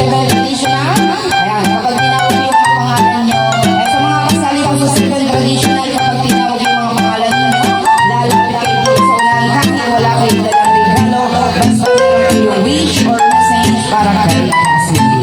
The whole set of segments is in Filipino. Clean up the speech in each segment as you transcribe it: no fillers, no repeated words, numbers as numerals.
7 traditional. Ayan, kapag tinawag yung mga pangalan nyo, sa mga kasali ko sa 7 traditional, kapag tinawag yung mga pangalan nyo, lalapit kayo dito sa unang kahit wala kayo dalang regalo, basta meron kayong wish or message para kay Cassidy.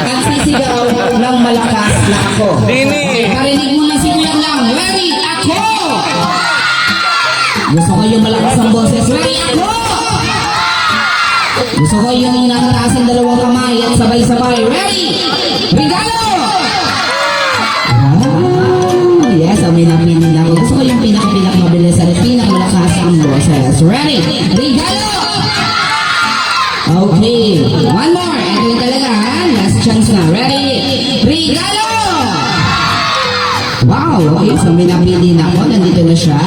Ang sisigaw ng malakas na ako. Dini. Parinig mo na si Kuya lang. Ready? Ako! Gusto ko yung malakas ang boses. Ready? Ako! Gusto ko yung nakataas ang dalawang kamay at sabay-sabay. Ready? Regalo! Ah, yes, ang minapinin ako. Gusto ko yung pinakamabilis at pinakamalakas ang boses. Ready? Regalo! Okay, one more. Ito yung talaga, ha? Last chance na. Ready? Regalo! Wow, okay. So, may napili na ako. Nandito na siya.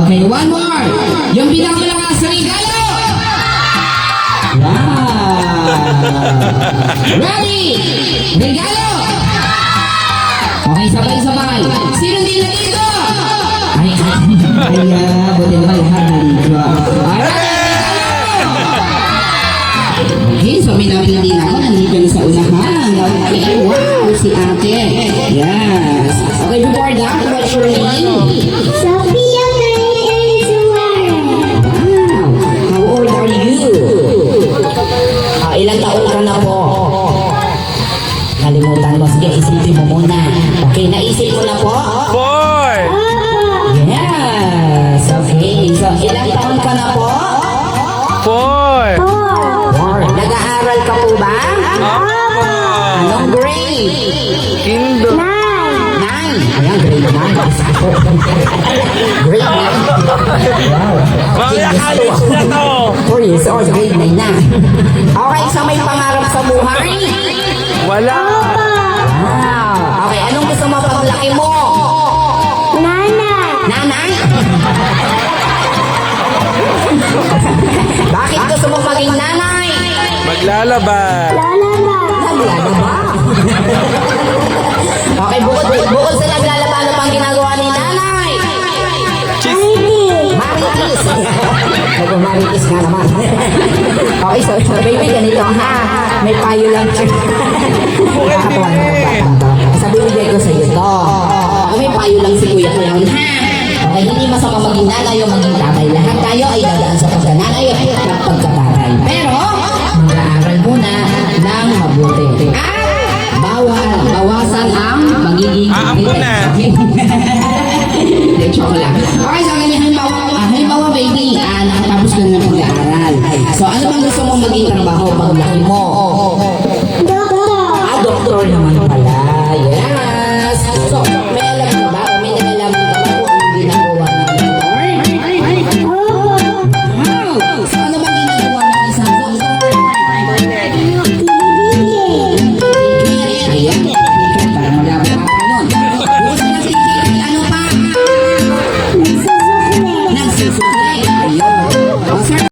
Okay, one more. Yung pinakamalakas, regalo! Wow! Ready? Regalo! Okay, sabay-sabay. Sino din na dito? Ay, buti naman lahat na dito. Alright! Okay, so may napili na ako. Nandito na sa unahan. Okay, wow, si ate. Yes. Okay, before that, what's your name? Sophia May Enzuara. Wow, how old are you? Ilang taon ka na po? Kalimutan mo. Sige, isipin mo muna. Okay, naisip mo na po? 4. Yes. Okay, so ilang taon ka na po? 4. Nag-aaral ka po ba? Anong grade? Kindo. 9. Ayan, grade 9. Grade 9. Wow. Mamaya college na to. 4 years old, grade 9 na. Okay, so may pangarap sa buhay? Wala. Wow. Okay, anong gusto mo paglaki mo? Nana. Nanay? Bakit gusto mo maging nanay? Maglalaba. Lalaba. Naglalaba. Okay, bukod sa naglalaba, ano pang ginagawa ni nanay? Maritis. Nag-maritis nga naman. Okay, so baby, ganito ha. May payo lang siya. Nakakatawa naman ang batang to. Sabi bigay ko sa iyo to. May payo lang si Kuya Clown ha. Okay, hindi masama maging nanay o maging tatay. Lahat tayo ay dadaan sa pagkananay at pagkatatay. Pero, mag-aaral muna ng mabuti. At bawasan ang magiging... muna. Hindi, joke lang. Okay, so halimbawa baby, nakatapos ka na ng pag-aaral. So, ano bang gusto mong maging trabaho pag laki mo? Doktor. Doktor naman pala. Yes.